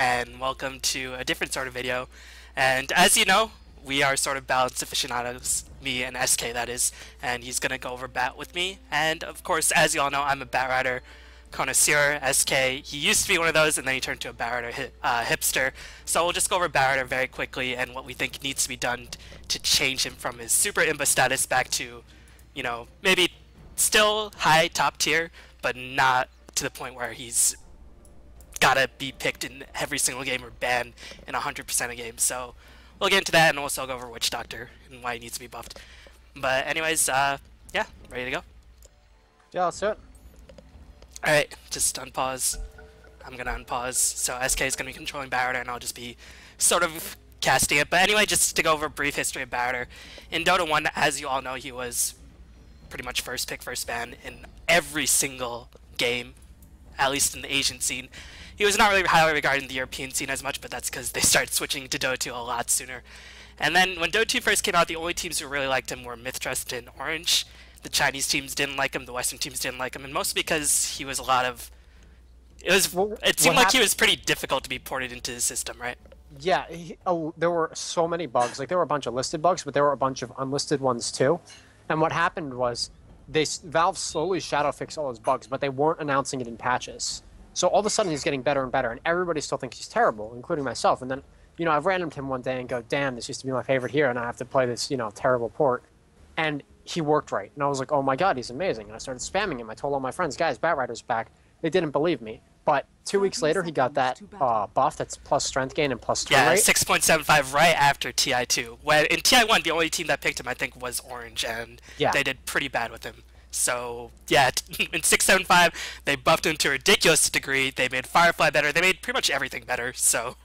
and welcome to a different sort of video. And as you know, we are sort of balance aficionados, me and SK that is, and he's gonna go over Bat with me. And of course, as you all know, I'm a Batrider connoisseur. SK, he used to be one of those, and then he turned to a Batrider hipster. So we'll just go over Batrider very quickly and what we think needs to be done to change him from his super imba status back to, you know, maybe still high top tier, but not to the point where he's gotta be picked in every single game or banned in 100% of games. So we'll get into that, and also go over Witch Doctor and why he needs to be buffed. But anyways, yeah, ready to go? Yeah, let's do it. Alright, just unpause. I'm gonna unpause. So SK is gonna be controlling Batrider, and I'll just be sort of casting it. But anyway, just to go over a brief history of Batrider. In Dota 1, as you all know, he was pretty much first pick, first ban in every single game, at least in the Asian scene. He was not really highly regarded in the European scene as much, but that's because they started switching to Dota 2 a lot sooner. And then when Dota 2 first came out, the only teams who really liked him were Mythtrust and Orange. The Chinese teams didn't like him, the Western teams didn't like him, and mostly because he was a lot of... It seemed like he was pretty difficult to be ported into the system, right? Yeah, there were so many bugs. Like, there were a bunch of listed bugs, but there were a bunch of unlisted ones too. And what happened was, Valve slowly shadow fixed all his bugs, but they weren't announcing it in patches. So all of a sudden he's getting better and better, and everybody still thinks he's terrible, including myself. And then, you know, I've randomed him one day and go, damn, this used to be my favorite hero, and I have to play this, you know, terrible port. And he worked right. And I was like, oh my god, he's amazing. And I started spamming him. I told all my friends, guys, Batrider's back. They didn't believe me. But 2 weeks later, he got that buff that's plus strength gain and plus turn rate. 6.75 right after TI2. When in TI1, the only team that picked him, I think, was Orange, and they did pretty bad with him. So, yeah, in 6.75, they buffed him to a ridiculous degree. They made Firefly better. They made pretty much everything better, so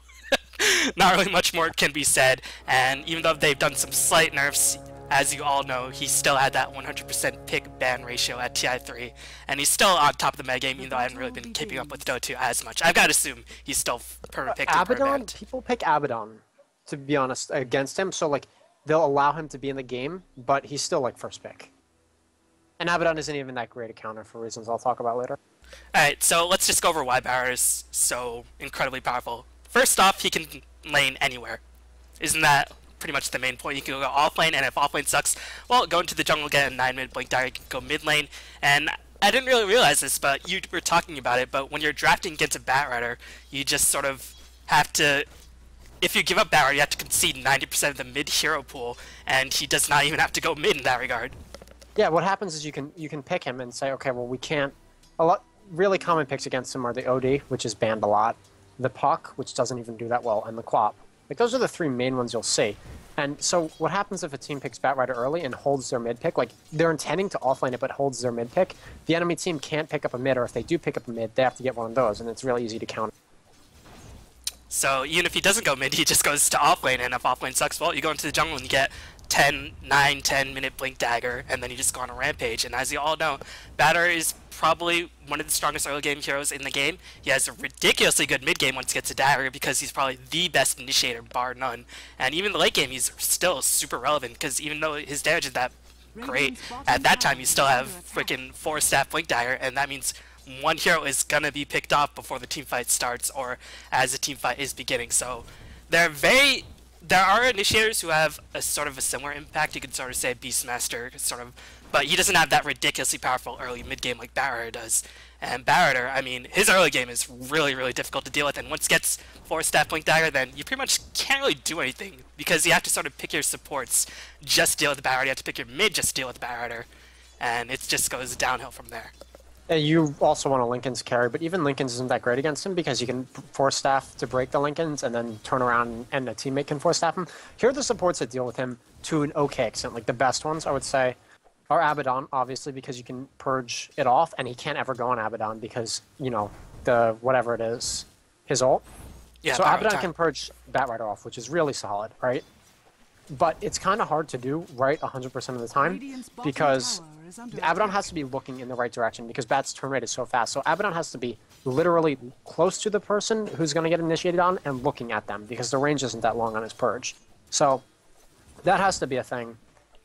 not really much more can be said. And even though they've done some slight nerfs, as you all know, he still had that 100% pick ban ratio at TI3, and he's still on top of the metagame, even though I haven't really been keeping up with Dota 2 as much. I've got to assume he's still perma-picked and Abaddon, people pick Abaddon, to be honest, against him, so, like, they'll allow him to be in the game, but he's still, like, first pick. And Abaddon isn't even that great a counter for reasons I'll talk about later. Alright, so let's just go over why Batrider is so incredibly powerful. First off, he can lane anywhere. Isn't that pretty much the main point? You can go off lane, and if off lane sucks, well, go into the jungle, get a 9-minute blink dagger, you can go mid lane. And I didn't really realize this, but you were talking about it, but when you're drafting against a Batrider, you just sort of have to... If you give up Batrider, you have to concede 90% of the mid hero pool, and he does not even have to go mid in that regard. Yeah, what happens is you can pick him and say, okay, well, we can't... Really common picks against him are the OD, which is banned a lot, the Puck, which doesn't even do that well, and the Quap. Like, those are the three main ones you'll see. And so what happens if a team picks Batrider early and holds their mid pick? Like, they're intending to offlane it, but holds their mid pick. The enemy team can't pick up a mid, or if they do pick up a mid, they have to get one of those, and it's really easy to counter. So even if he doesn't go mid, he just goes to offlane, and if offlane sucks, well, you go into the jungle and you get 9-10 minute blink dagger, and then you just go on a rampage. And as you all know, Batrider is probably one of the strongest early game heroes in the game. He has a ridiculously good mid game once he gets a dagger, because he's probably the best initiator, bar none. And even the late game, he's still super relevant, because even though his damage is that great, at that time you still have freaking 4-staff blink dagger, and that means one hero is gonna be picked off before the team fight starts, or as the team fight is beginning. So there are initiators who have a sort of a similar impact. You could sort of say Beastmaster, sort of, but he doesn't have that ridiculously powerful early mid game like Batrider does. And Batrider, I mean, his early game is really, really difficult to deal with, and once he gets 4-staff blink dagger, then you pretty much can't really do anything, because you have to sort of pick your supports just to deal with Batrider, you have to pick your mid just to deal with Batrider, and it just goes downhill from there. You also want a Linken's carry, but even Linken's isn't that great against him, because you can force staff to break the Linken's and then turn around and a teammate can force staff him. Here are the supports that deal with him to an okay extent. Like, the best ones, I would say, are Abaddon, obviously, because you can purge it off, and he can't ever go on Abaddon because, you know, whatever it is, his ult. Yeah, so Abaddon can purge Batrider off, which is really solid, right? But it's kind of hard to do right 100% of the time, because Abaddon has to be looking in the right direction, because Bat's turn rate is so fast. So Abaddon has to be literally close to the person who's going to get initiated on and looking at them, because the range isn't that long on his purge. So that has to be a thing.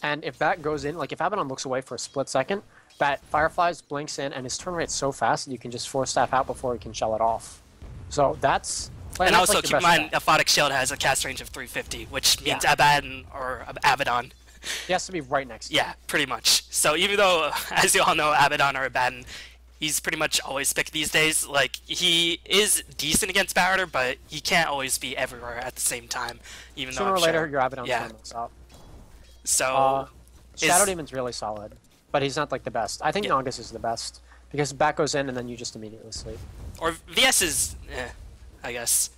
And if Bat goes in, like if Abaddon looks away for a split second, Bat Fireflies, blinks in, and his turn rate's so fast that you can just force staff out before he can shell it off. So that's And that's also like keep your in best mind, bet. Aphotic Shield has a cast range of 350, which means Yeah. Abaddon or Abaddon. He has to be right next to you. Yeah, pretty much. So even though, as you all know, Abaddon or Abaddon, he's pretty much always picked these days. Like, he is decent against Batrider, but he can't always be everywhere at the same time. Even Sooner though or I'm later, sure. your Abaddon's Yeah. gonna mess up. So Shadow Demon's really solid, but he's not like the best. I think Yeah. Nagas is the best because back goes in and then you just immediately sleep. or VS is, I guess.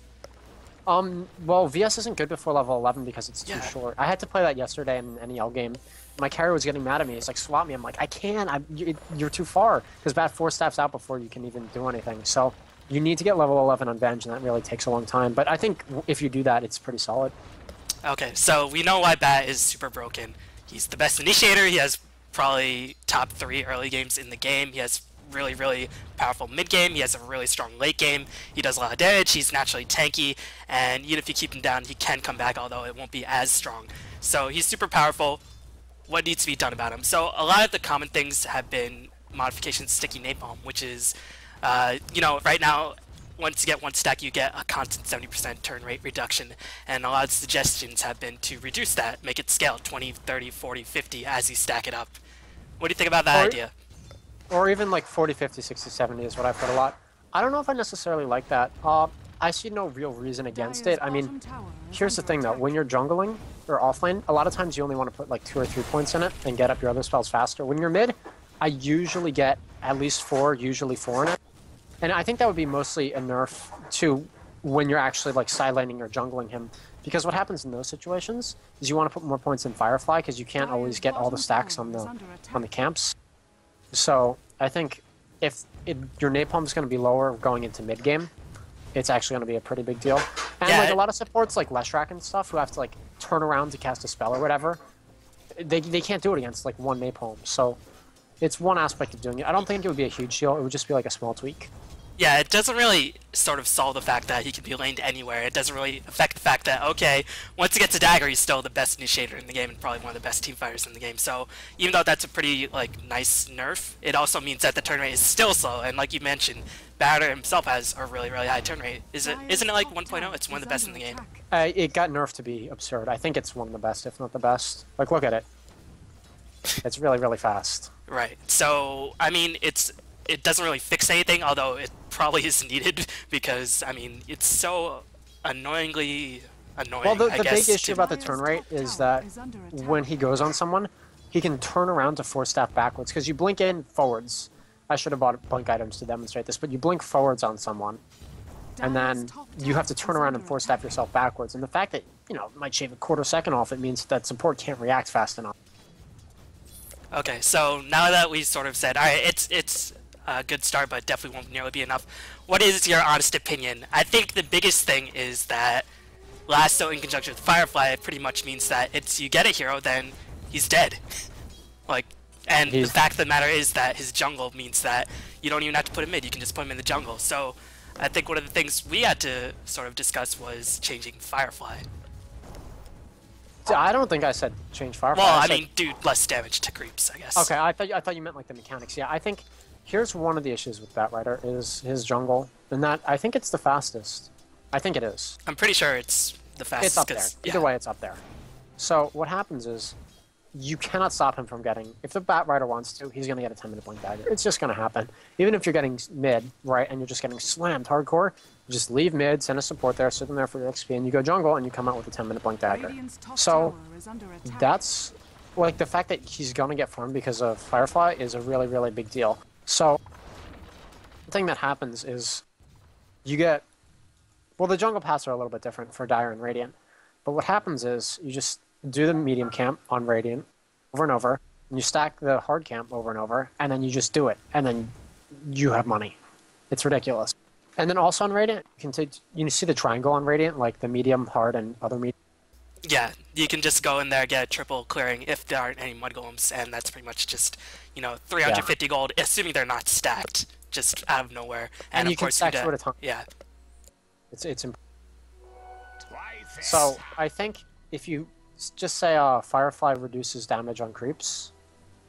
Well, VS isn't good before level 11 because it's too Yeah. short. I had to play that yesterday in an NEL game. My carrier was getting mad at me. He's like, swap me. I'm like, I can't. You're too far. Because Bat 4 staffs out before you can even do anything. So you need to get level 11 on Venge, and that really takes a long time. But I think if you do that, it's pretty solid. Okay, so we know why Bat is super broken. He's the best initiator. He has probably top 3 early games in the game. He has really, really powerful mid game. He has a really strong late game. He does a lot of damage. He's naturally tanky, and even if you keep him down, he can come back, although it won't be as strong. So he's super powerful. What needs to be done about him? So a lot of the common things have been modifications to Sticky Napalm, which is, you know, right now, once you get 1 stack, you get a constant 70% turn rate reduction, and a lot of suggestions have been to reduce that, make it scale 20, 30, 40, 50 as you stack it up. What do you think about that idea? Or even like 40, 50, 60, 70 is what I've heard a lot. I don't know if I necessarily like that. I see no real reason against it. I mean, here's the thing though, when you're jungling or offlane, a lot of times you only want to put like 2 or 3 points in it and get up your other spells faster. When you're mid, I usually get at least 4, usually 4 in it. And I think that would be mostly a nerf to when you're actually like sidelining or jungling him. Because what happens in those situations is you want to put more points in Firefly because you can't always get all the stacks on the camps. So I think if your napalm is going to be lower going into mid game, it's actually going to be a pretty big deal. And Yeah, like a lot of supports like Leshrac and stuff who have to like turn around to cast a spell or whatever, they can't do it against like 1 napalm. So it's one aspect of doing it. I don't think it would be a huge deal. It would just be like a small tweak. Yeah, it doesn't really sort of solve the fact that he can be laned anywhere. It doesn't really affect the fact that, okay, once he gets a dagger, he's still the best initiator in the game and probably one of the best team fighters in the game. So even though that's a pretty like nice nerf, it also means that the turn rate is still slow. And like you mentioned, Batter himself has a really, really high turn rate. Isn't it like 1.0? It's one of the best in the game. It got nerfed to be absurd. I think it's one of the best, if not the best. Like, look at it. It's really, really fast. Right. So, I mean, it doesn't really fix anything, although it probably is needed because, I mean, it's so annoyingly annoying. Well, the I guess, big issue about the turn rate is that when he goes on someone, he can turn around to force staff backwards because you blink in forwards. I should have bought blink items to demonstrate this, but you blink forwards on someone, and then you have to turn around and force staff yourself backwards. And the fact that, you know, it might shave a quarter second off, it means that support can't react fast enough. Okay, so now that we sort of said, all right, it's a good start, but definitely won't nearly be enough. What is your honest opinion? I think the biggest thing is that Lasso in conjunction with Firefly pretty much means that it's you get a hero, then he's dead. Like, and the fact of the matter is that his jungle means that you don't even have to put him mid, you can just put him in the jungle. So I think one of the things we had to sort of discuss was changing Firefly. I don't think I said change Firefly. Well, I said, mean, do less damage to creeps, I guess. okay, I thought you meant like the mechanics. Yeah, I think here's one of the issues with Batrider is his jungle, and that I think it's the fastest. I think it is. I'm pretty sure it's the fastest. It's up there. Either way, it's up there. So what happens is you cannot stop him from getting. If the Batrider wants to, he's going to get a 10-minute blink dagger. It's just going to happen. Even if you're getting mid, right, and you're just getting slammed hardcore, you just leave mid, send a support there, sit in there for your XP, and you go jungle, and you come out with a 10-minute blink dagger. So that's like the fact that he's going to get farmed because of Firefly is a really, really big deal. So the thing that happens is you get. Well, the jungle paths are a little bit different for Dire and Radiant. But what happens is you just do the medium camp on Radiant over and over, and you stack the hard camp over and over, and then you just do it, and then you have money. It's ridiculous. And then also on Radiant, you can take, you see the triangle on Radiant, like the medium, hard, and other medium. Yeah, you can just go in there, get a triple clearing if there aren't any mud golems, and that's pretty much just, you know, 350 gold, assuming they're not stacked, just out of nowhere. And of you can course stack two at a time. Yeah. It's so I think if you just say Firefly reduces damage on creeps,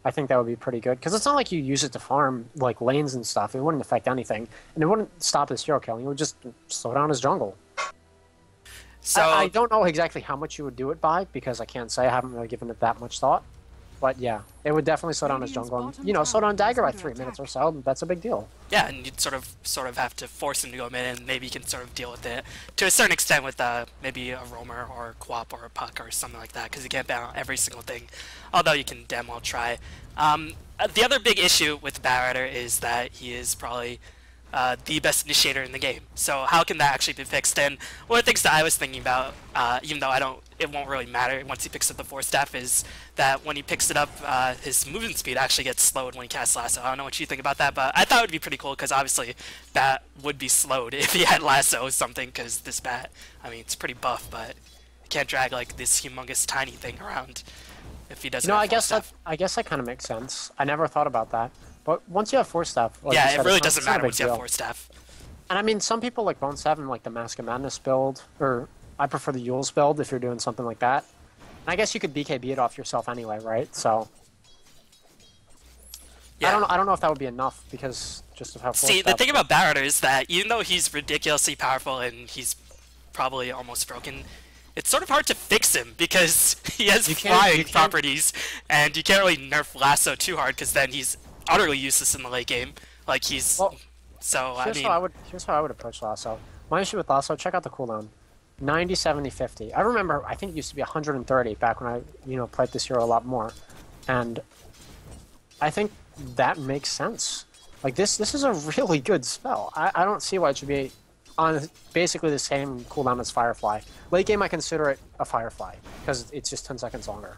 I think that would be pretty good. Because it's not like you use it to farm like lanes and stuff. It wouldn't affect anything, and it wouldn't stop his hero killing. It would just slow down his jungle. So I don't know exactly how much you would do it by because I can't say. I haven't really given it that much thought. But yeah, it would definitely slow down his jungle. And, you know, slow down Dagger by 3 minutes or so. That's a big deal. yeah, and you'd sort of have to force him to go mid, and maybe you can sort of deal with it to a certain extent with maybe a roamer or a quap or a puck or something like that, because you can't ban out every single thing. Although you can damn well try. The other big issue with Batrider is that he is probably the best initiator in the game. So how can that actually be fixed? And one of the things that I was thinking about, even though it won't really matter once he picks up the Force Staff, is that when he picks it up, his movement speed actually gets slowed when he casts Lasso. I don't know what you think about that, but I thought it would be pretty cool because obviously Bat would be slowed if he had Lasso or something, because this Bat, I mean, it's pretty buff, but you can't drag like this humongous tiny thing around if he doesn't. You know, have I guess that kind of makes sense. I never thought about that. But once you have Force Staff, like yeah, you said, it really it's doesn't not a matter big once you have deal. Force Staff. And I mean, some people like Bone 7, like the Mask of Madness build, or I prefer the Yules build if you're doing something like that. And I guess you could BKB it off yourself anyway, right? So Yeah. I don't know if that would be enough because just of how Force See, the Staff. thing about Batrider is that even though he's ridiculously powerful and he's probably almost broken, it's sort of hard to fix him because he has flying properties, and you can't really nerf Lasso too hard because then he's utterly useless in the late game. Like he's so I mean, here's how I would approach Lasso. My issue with Lasso, check out the cooldown. 90, 70, 50. I remember, I think it used to be 130 back when I, played this hero a lot more. And I think that makes sense. Like this is a really good spell. I don't see why it should be on basically the same cooldown as Firefly. Late game, I consider it a Firefly because it's just 10 seconds longer.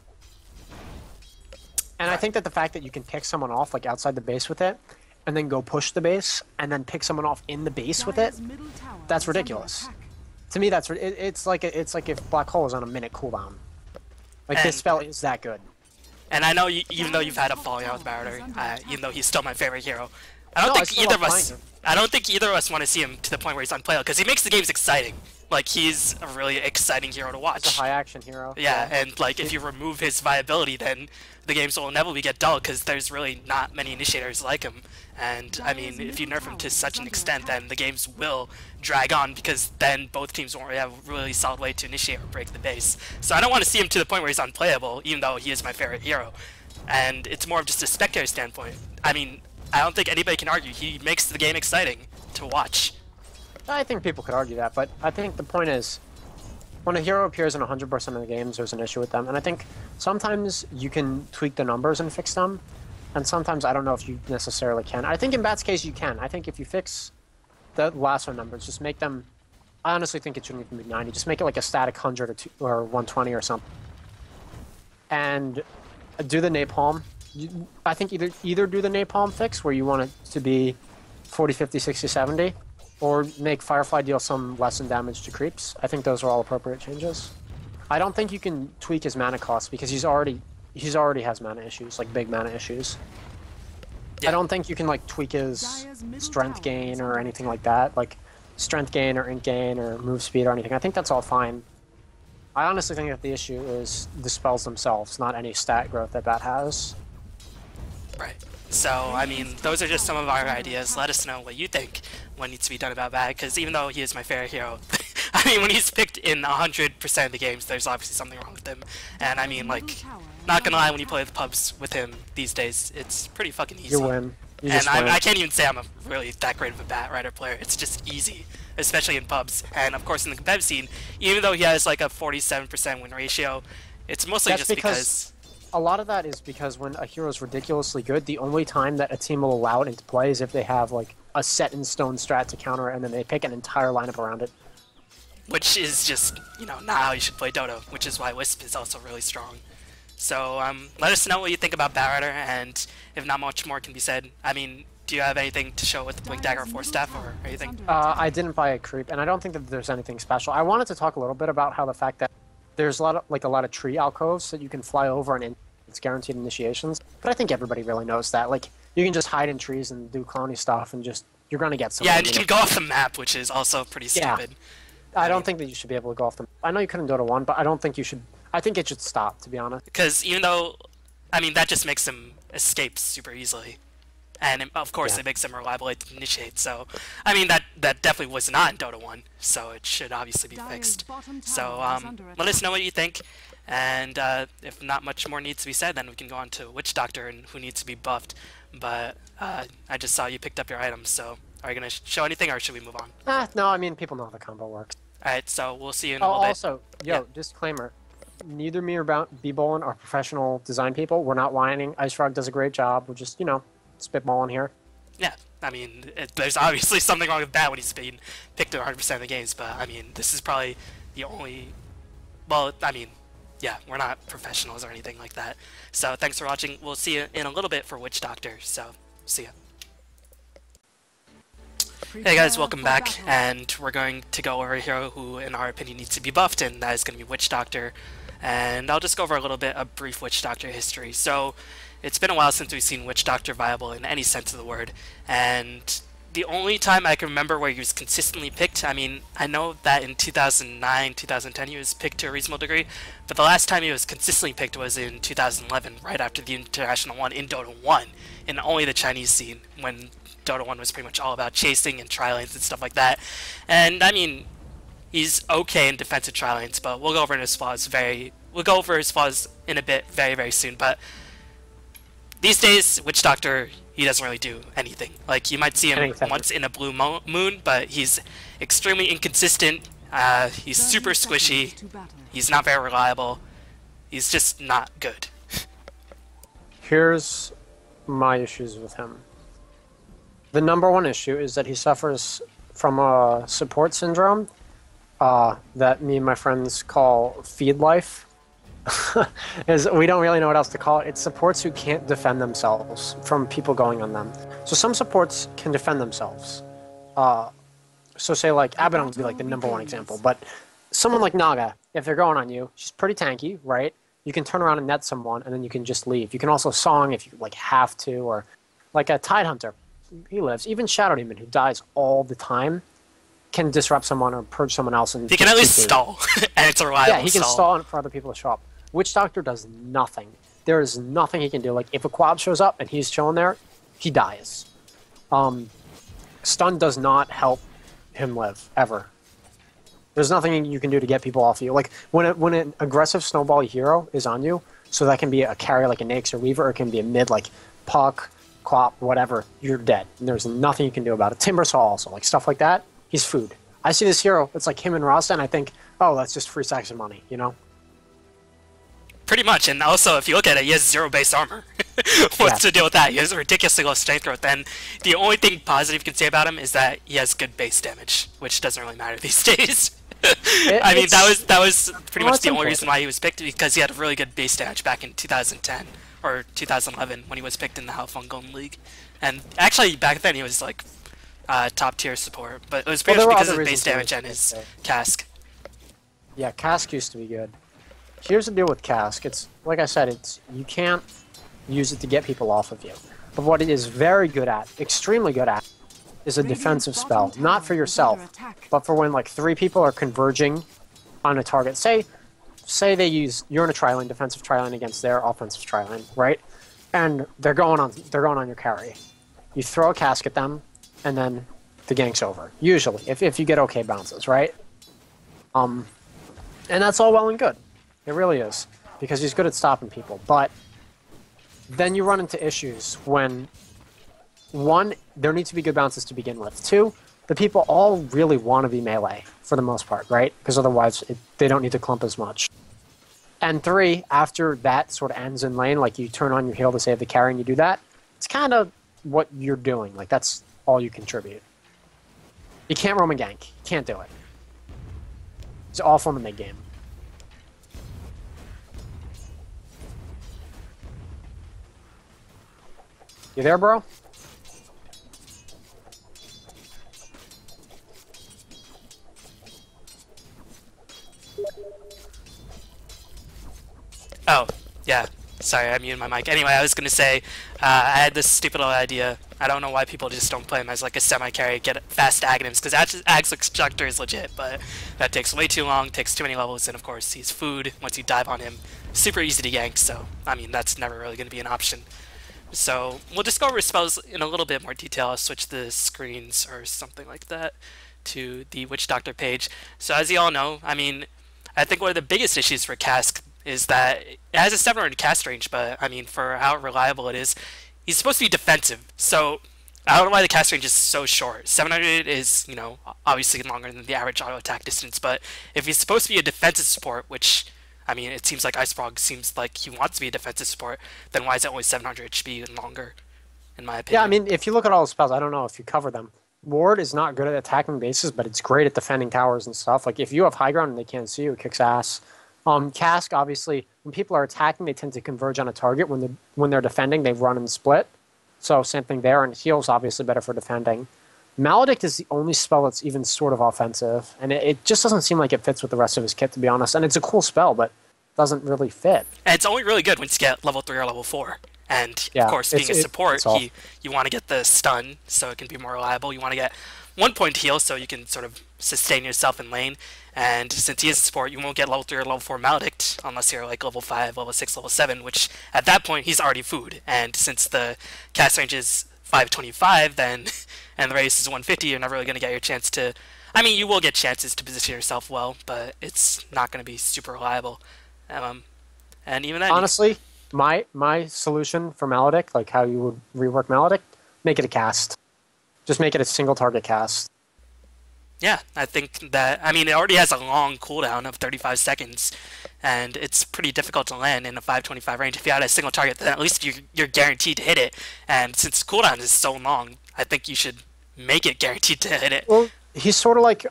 And I think that the fact that you can pick someone off like outside the base with it, and then go push the base, and then pick someone off in the base with it, that's ridiculous. To me, it's like if Black Hole is on a minute cooldown. Like this spell is that good. And I know even though you've had a falling out with Batrider, even though he's still my favorite hero, I don't think either of us want to see him to the point where he's unplayable because he makes the games exciting. Like he's a really exciting hero to watch. He's a high action hero. Yeah, and like if you remove his viability, then the games will inevitably get dull because there's really not many initiators like him. And I mean, if you nerf him to such an extent, then the games will drag on because then both teams won't really have a really solid way to initiate or break the base. So I don't want to see him to the point where he's unplayable, even though he is my favorite hero. And it's more of just a spectator standpoint. I mean, I don't think anybody can argue. He makes the game exciting to watch. I think people could argue that, but I think the point is, when a hero appears in 100% of the games, there's an issue with them. And I think sometimes you can tweak the numbers and fix them, and sometimes I don't know if you necessarily can. I think in Bat's case you can. I think if you fix the Lasso numbers, just make them... I honestly think it shouldn't even be 90. Just make it like a static 100 or 120 or something. And do the Napalm. I think either do the Napalm fix, where you want it to be 40, 50, 60, 70, or make Firefly deal some lessen damage to creeps. I think those are all appropriate changes. I don't think you can tweak his mana cost because he already has mana issues, like big mana issues. Yeah. I don't think you can like tweak his strength gain or anything like that, like strength gain or int gain or move speed or anything. I think that's all fine. I honestly think that the issue is the spells themselves, not any stat growth that Bat has. Right. So, I mean, those are just some of our ideas. Let us know what you think what needs to be done about Bat, because even though he is my favorite hero, I mean, when he's picked in 100% of the games, there's obviously something wrong with him. And I mean, like, not gonna lie, when you play the pubs with him these days, it's pretty fucking easy. You win. You just and win. I can't even say I'm really that great of a Batrider player. It's just easy, especially in pubs. And of course, in the competitive scene, even though he has like a 47% win ratio, it's mostly just because... A lot of that is because when a hero is ridiculously good, the only time that a team will allow it into play is if they have like a set-in-stone strat to counter it, and then they pick an entire lineup around it. Which is just, not how you should play Dodo, which is why Wisp is also really strong. So, let us know what you think about Batrider, and if not much more can be said. I mean, do you have anything to show with the Blink Dagger or Force Staff, or anything? I didn't buy a creep, and I don't think that there's anything special. I wanted to talk a little bit about how the fact that there's a lot of tree alcoves that you can fly over and it's guaranteed initiations. But I think everybody really knows that. Like, you can just hide in trees and do clowny stuff and just, you're gonna get something. Yeah, and you can go off the map, which is also pretty stupid. I don't think that you should be able to go off the map. I know you couldn't go to one, but I don't think you should. I think it should stop, to be honest. Because even though, I mean, that just makes him escape super easily. and of course Yeah. it makes him reliable to initiate. So, I mean that definitely was not in Dota 1, so it should obviously be fixed. So let us know what you think, and if not much more needs to be said, then we can go on to Witch Doctor and who needs to be buffed. But I just saw you picked up your items, so are you gonna show anything, or should we move on? No, I mean, people know how the combo works. All right, so we'll see you in Oh, a little bit. also, yo, disclaimer. Neither me or B-Bowlin are professional design people. We're not whining. Ice Frog does a great job. We're just, spitballing here. Yeah, I mean, there's obviously something wrong with that when he's being picked 100% of the games, but I mean, this is probably the only. Well, I mean, yeah, we're not professionals or anything like that. So thanks for watching. We'll see you in a little bit for Witch Doctor. So see ya. Hey guys, welcome back, and we're going to go over a hero who, in our opinion, needs to be buffed, and that is going to be Witch Doctor. And I'll just go over a little bit of brief Witch Doctor history. So, it's been a while since we've seen Witch Doctor viable in any sense of the word, and the only time I can remember where he was consistently picked, I mean, I know that in 2009, 2010 he was picked to a reasonable degree, but the last time he was consistently picked was in 2011, right after the International 1 in Dota 1, in only the Chinese scene, when Dota 1 was pretty much all about chasing and tri-lanes and stuff like that. And I mean, he's okay in defensive tri-lanes, but we'll go over his flaws in a bit very, very soon. But these days, Witch Doctor, he doesn't really do anything. Like, you might see him once in a blue moon, but he's extremely inconsistent. He's super squishy. He's not very reliable. He's just not good. Here's my issues with him. The number one issue is that he suffers from a support syndrome that me and my friends call feed life. We don't really know what else to call it. It's supports who can't defend themselves from people going on them. So some supports can defend themselves. So say like Abaddon would be like the number one example, but someone like Naga, if they're going on you, she's pretty tanky, right? You can turn around and net someone, and then you can just leave. You can also song if you like have to, or like a Tide Hunter. He lives. Even Shadow Demon, who dies all the time, can disrupt someone or purge someone else. And he can at least stall, and it's a reliable Yeah, he can stall for other people to show up. Witch Doctor does nothing. There is nothing he can do. Like, if a quad shows up and he's chilling there, he dies. Stun does not help him live, ever. There's nothing you can do to get people off you. Like, when an aggressive snowball hero is on you, so that can be a carry like a Nyx or Weaver, or it can be a mid like Puck, Quap, whatever, you're dead. And there's nothing you can do about it. Timbersaw also, like stuff like that, he's food. I see this hero, it's like him and Rasta, and I think, oh, that's just free stacks of money, you know? Pretty much, and also, if you look at it, he has 0 base armor. What's to deal with that? He has a ridiculously low strength growth, and the only thing positive you can say about him is that he has good base damage, which doesn't really matter these days. I mean, that was pretty much the only reason why he was picked, because he had really good base damage back in 2010. Or 2011 when he was picked in the Halfon Golden League, and actually back then he was like top tier support, but it was pretty much because of his base damage and his cask. Yeah, cask used to be good. Here's the deal with cask. It's like I said, it's you can't use it to get people off of you. But what it is very good at, extremely good at, is a defensive spell. Not for yourself, but for when like 3 people are converging on a target. Say you're in a tri-lane, defensive tri-lane against their offensive tri-lane, right? And they're going on your carry. You throw a cask at them, and then the gank's over. Usually, if you get okay bounces, right? And that's all well and good. It really is, because he's good at stopping people. But then you run into issues when, 1, there needs to be good bounces to begin with. 2, the people all really want to be melee, for the most part, right? Because otherwise, they don't need to clump as much. And 3, after that sort of ends in lane, like you turn on your heal to save the carry and you do that, it's kind of what you're doing. Like, that's all you contribute. You can't roam and gank. You can't do it. It's awful in the mid-game. You there, bro? Oh, yeah. Sorry, I muted my mic. Anyway, I was gonna say, I had this stupid little idea. I don't know why people just don't play him as like a semi-carry, get fast Aghanims, because Ag's Extractor is legit, but that takes way too long, takes too many levels, and of course he's food once you dive on him. Super easy to gank, so, I mean, that's never really gonna be an option. So we'll just go over spells in a little bit more detail. I'll switch the screens or something like that to the Witch Doctor page. So as you all know, I mean, I think one of the biggest issues for Cask is that it has a 700 cast range, but I mean, for how reliable it is, he's supposed to be defensive. So I don't know why the cast range is so short. 700 is, you know, obviously longer than the average auto attack distance, but if he's supposed to be a defensive support, which, I mean, it seems like Icefrog seems like he wants to be a defensive support, then why is it only 700? It should be even longer, in my opinion. Yeah, I mean, if you look at all the spells, I don't know if you cover them. Ward is not good at attacking bases, but it's great at defending towers and stuff. Like, if you have high ground and they can't see you, it kicks ass. Cask, obviously, when people are attacking, they tend to converge on a target. When they're defending, they run and split. So same thing there, and heal's obviously better for defending. Maledict is the only spell that's even sort of offensive, and it just doesn't seem like it fits with the rest of his kit, to be honest. And it's a cool spell, but doesn't really fit. And it's only really good once you get level 3 or level 4. And, Yeah, of course, being a support, all. you want to get the stun so it can be more reliable. You want to get 1 point heal so you can sort of sustain yourself in lane. And since he is a support, you won't get level 3 or level 4 Maledict unless you're like level 5, level 6, level 7, which at that point he's already food. And since the cast range is 525, then, and the radius is 150, you're never really going to get your chance to... I mean, you will get chances to position yourself well, but it's not going to be super reliable. And even then... Honestly, my solution for Maledict, like how you would rework Maledict, make it a cast. Just make it a single target cast. Yeah, I think that, I mean, it already has a long cooldown of 35 seconds, and it's pretty difficult to land in a 525 range. If you had a single target, then at least you're guaranteed to hit it. And since cooldown is so long, I think you should make it guaranteed to hit it. Well, he's sort of like,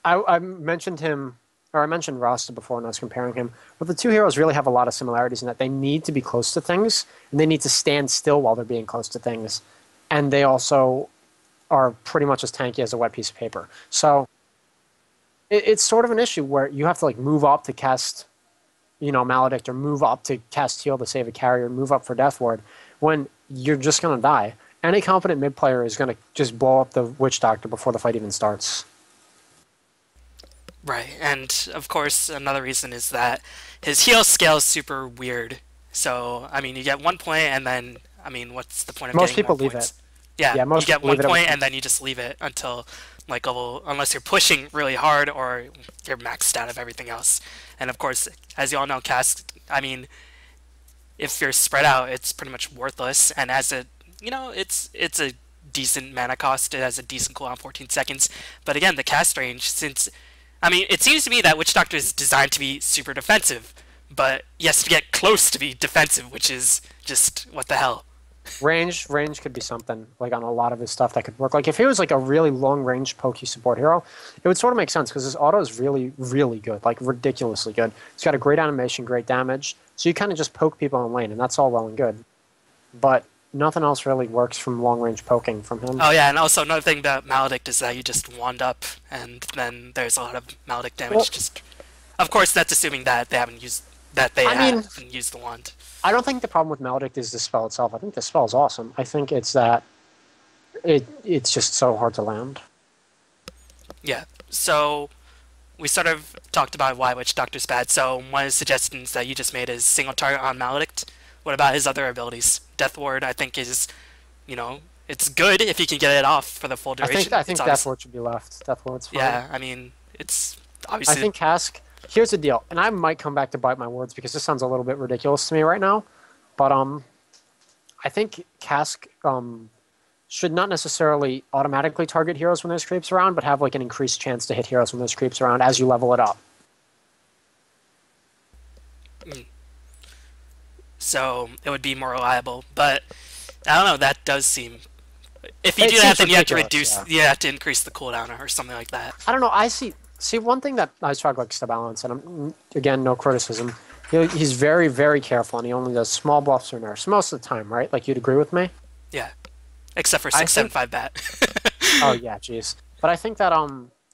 I mentioned him, or I mentioned Rasta before when I was comparing him, but the two heroes really have a lot of similarities in that they need to be close to things, and they need to stand still while they're being close to things. And they also are pretty much as tanky as a wet piece of paper. So it's sort of an issue where you have to like move up to cast, you know, Maledict, or move up to cast heal to save a carrier, move up for Death Ward, when you're just going to die. Any competent mid player is going to just blow up the Witch Doctor before the fight even starts. Right, and of course another reason is that his heal scale is super weird. So, I mean, you get 1 point and then, I mean, what's the point of Most getting people more leave points? it. Yeah, Yeah, most you get people 1 leave it point at- and then you just leave it until like level, unless you're pushing really hard or you're maxed out of everything else. And of course, as you all know, cast, I mean, if you're spread out, it's pretty much worthless. And as a, you know, it's a decent mana cost. It has a decent cooldown, 14 seconds. But again, the cast range, since, I mean, it seems to me that Witch Doctor is designed to be super defensive, but he has to get close to be defensive, which is just, what the hell. Range could be something, like on a lot of his stuff that could work. Like if he was like a really long-range pokey support hero, it would sort of make sense because his auto is really, really good, like ridiculously good. He's got a great animation, great damage, so you kind of just poke people in lane, and that's all well and good. But nothing else really works from long-range poking from him. Oh yeah, and also another thing about Maledict is that you just wand up, and then there's a lot of Maledict damage. Well, just, of course, that's assuming that they haven't used used the wand. I don't think the problem with Maledict is the spell itself. I think the spell is awesome. I think it's that it's just so hard to land. Yeah. So we sort of talked about why Witch Doctor's bad. So one of the suggestions that you just made is single target on Maledict. What about his other abilities? Death Ward, I think, is, you know, it's good if you can get it off for the full duration. I think Death Ward should be left. Death Ward's fine. Yeah, I mean, it's obviously... I think Cask... Here's the deal, and I might come back to bite my words because this sounds a little bit ridiculous to me right now, but I think Cask should not necessarily automatically target heroes when there's creeps around, but have like an increased chance to hit heroes when there's creeps around as you level it up. So it would be more reliable, but I don't know. That does seem. If you It do that, seems then you have to ridiculous, reduce. You have to increase the cooldown or something like that. I don't know. I see one thing that Icefrog likes to balance, and again, no criticism. He's very, very careful, and he only does small bluffs or nerfs most of the time, right? Like you'd agree with me? Yeah, except for 675 bat. Oh yeah, jeez. But I think that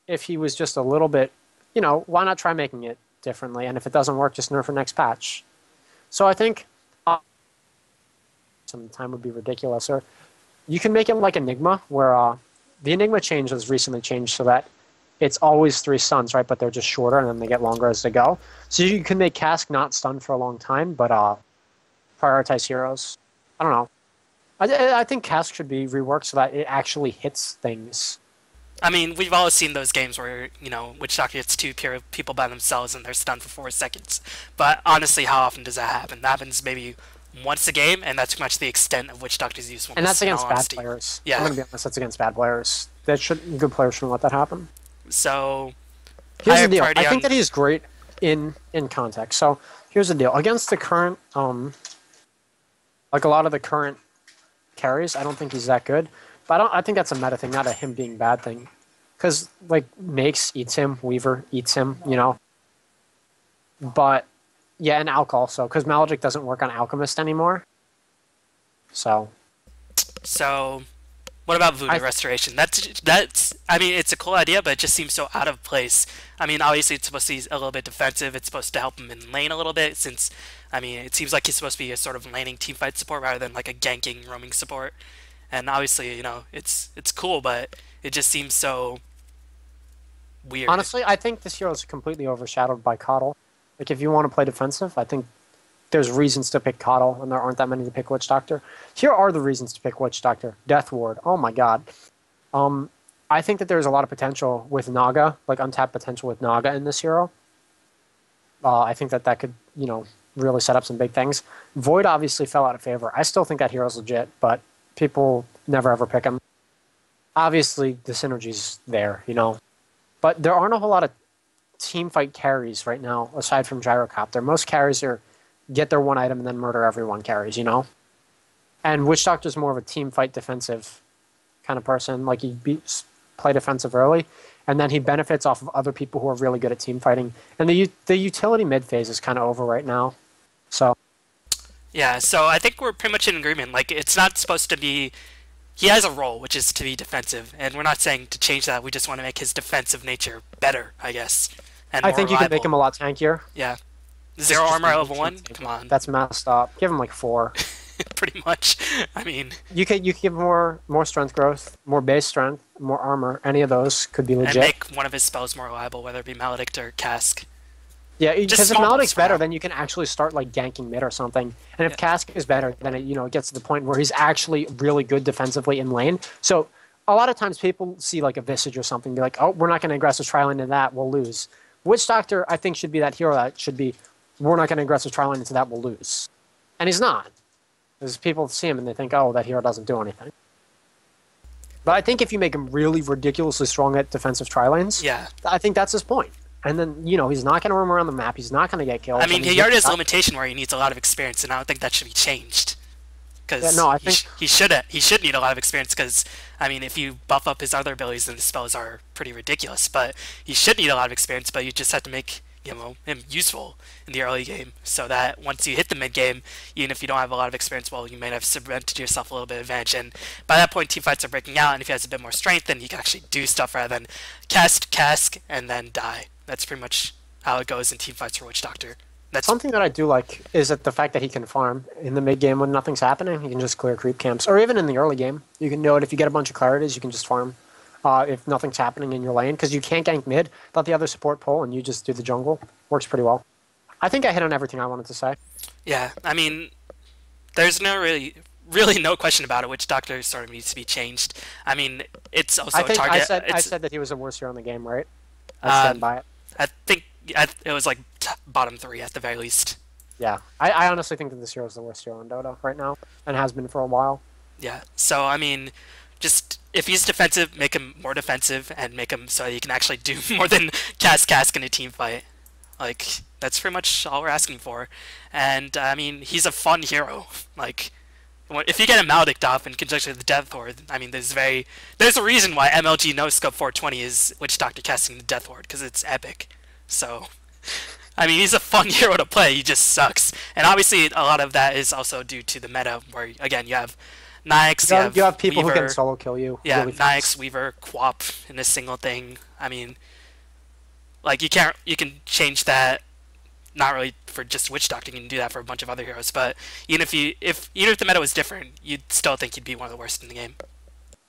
if he was just a little bit, you know, why not try making it differently? And if it doesn't work, just nerf for next patch. So I think some time would be ridiculous. Or you can make it like Enigma, where the Enigma change has recently changed so that it's always 3 stuns, right? But they're just shorter, and then they get longer as they go. So you can make Cask not stun for a long time, but prioritize heroes. I don't know. I think Cask should be reworked so that it actually hits things. I mean, we've all seen those games where, Witch Doctor hits two pure people by themselves and they're stunned for 4 seconds. But honestly, how often does that happen? That happens maybe once a game, and that's pretty much the extent of Witch Doctor's usefulness. And that's against bad players. Yeah. I'm gonna be honest, that's against bad players. Good players shouldn't let that happen. So here's the deal. I think that he's great in context. So here's the deal. Against the current like a lot of the current carries, I don't think he's that good. But I think that's a meta thing, not a him being bad thing. Because, like, Nakes eats him, Weaver eats him, But, yeah, and Alk also, because Magic doesn't work on Alchemist anymore. So, what about Voodoo Restoration? That's. I mean, it's a cool idea, but it just seems so out of place. I mean, obviously, it's supposed to be a little bit defensive. It's supposed to help him in lane a little bit, since, I mean, it seems like he's supposed to be a sort of laning teamfight support rather than, like, a ganking roaming support. And obviously, it's cool, but it just seems so weird. Honestly, I think this hero is completely overshadowed by Coddle. Like, if you want to play defensive, I think there's reasons to pick Coddle, and there aren't that many to pick Witch Doctor. Here are the reasons to pick Witch Doctor. Death Ward. Oh my god. I think that there's a lot of potential with Naga, like untapped potential with Naga in this hero. I think that could, really set up some big things. Void obviously fell out of favor. I still think that hero's legit, but people never ever pick him. Obviously, the synergy's there, But there aren't a whole lot of team fight carries right now, aside from Gyrocopter. Most carries are get their one item and then murder everyone carries, And Witch Doctor's more of a team fight defensive kind of person. Like, play defensive early, and then he benefits off of other people who are really good at team fighting. And the utility mid phase is kind of over right now. So. Yeah, so I think we're pretty much in agreement. Like, it's not supposed to be... He has a role, which is to be defensive, and we're not saying to change that. We just want to make his defensive nature better, I guess. And I think you can make him a lot tankier. Yeah. Zero armor at level 1? Come on. That's messed up. Give him like 4. Pretty much. I mean... You could give him more strength growth, more base strength, more armor. Any of those could be legit. And make one of his spells more reliable, whether it be Maledict or Cask. Yeah, because if Maledict's better, then you can actually start like ganking mid or something. And if Cask is better, then it gets to the point where he's actually really good defensively in lane. So a lot of times people see like a Visage or something, be like, oh, we're not going to aggressive tri lane into that, we'll lose. Witch Doctor, I think, should be that hero that should be, we're not going to aggressive tri lane into that, we'll lose. And he's not. Because people see him and they think, oh, that hero doesn't do anything. But I think if you make him really ridiculously strong at defensive tri lanes, I think that's his point. And then, he's not going to roam around the map. He's not going to get killed. I mean, he already has a limitation where he needs a lot of experience, and I don't think that should be changed. Because I think he should need a lot of experience, because, I mean, if you buff up his other abilities, then the spells are pretty ridiculous. But he should need a lot of experience, but you just have to make him useful in the early game, so that once you hit the mid-game, even if you don't have a lot of experience, well, you might have cemented yourself a little bit of advantage, and by that point, teamfights are breaking out, and if he has a bit more strength, then he can actually do stuff rather than cast Cask and then die. That's pretty much how it goes in teamfights for Witch Doctor. That's something that I do like is that the fact that he can farm in the mid game when nothing's happening. He can just clear creep camps, or even in the early game, you can know it. If you get a bunch of clarities, you can just farm if nothing's happening in your lane, because you can't gank mid. Let the other support pull, and you just do the jungle. Works pretty well. I think I hit on everything I wanted to say. Yeah, I mean, there's no really no question about it. Witch Doctor sort of needs to be changed. I mean, it's also a target. I said that he was the worst hero in the game, right? I stand by it. I think it was like bottom 3 at the very least. Yeah, I honestly think that this hero is the worst hero in Dota right now, and has been for a while. Yeah, so I mean, just if he's defensive, make him more defensive, and make him so he can actually do more than Cask in a team fight. Like, that's pretty much all we're asking for. And I mean, he's a fun hero. Like, if you get a Maledict off in conjunction with the Death Ward, I mean, there's a reason why MLG No Scope 420 is Witch Doctor casting the Death Ward, because it's epic. So, I mean, he's a fun hero to play, he just sucks. And obviously, a lot of that is also due to the meta, where, again, you have Nyx, you have people Weaver, who can solo kill you. Yeah, really Nyx, Weaver, Quap in a single thing. I mean, like, you can change that. Not really for just Witch Doctor, you can do that for a bunch of other heroes, but even if the meta was different, you'd still think you'd be one of the worst in the game.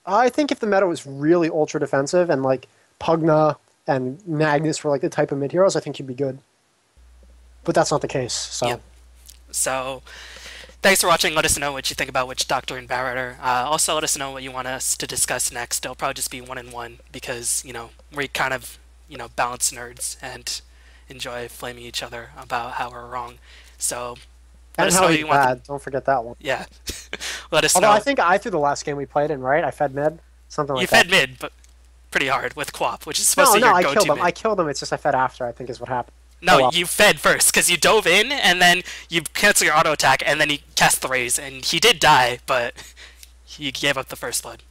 I think if the meta was really ultra defensive and like Pugna and Magnus were like the type of mid heroes, I think you'd be good. But that's not the case. So, yep. So Thanks for watching. Let us know what you think about Witch Doctor and Batrider. Also, let us know what you want us to discuss next. It'll probably just be 1-1 because, we kind of, balance nerds and enjoy flaming each other about how we're wrong. So, let And us know how what he's you want. bad. Don't forget that one. Yeah. Let us Although know. I think I threw the last game we played in, right? I fed mid, something like You that. fed mid, but pretty hard with Quap, which is supposed to be No, your I go-to killed him. mid. I killed him. It's just I fed after, I think is what happened. No, Oh, well. you fed first because you dove in and then you cancel your auto attack and then you cast the raise and he did die, but he gave up the first blood.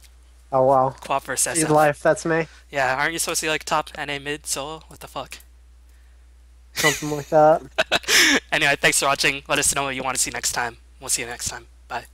Oh well. Quap versus Speed SF. life, that's me. Yeah, aren't you supposed to be like top NA mid solo? What the fuck? Something like that. Anyway, thanks for watching. Let us know what you want to see next time. We'll see you next time. Bye.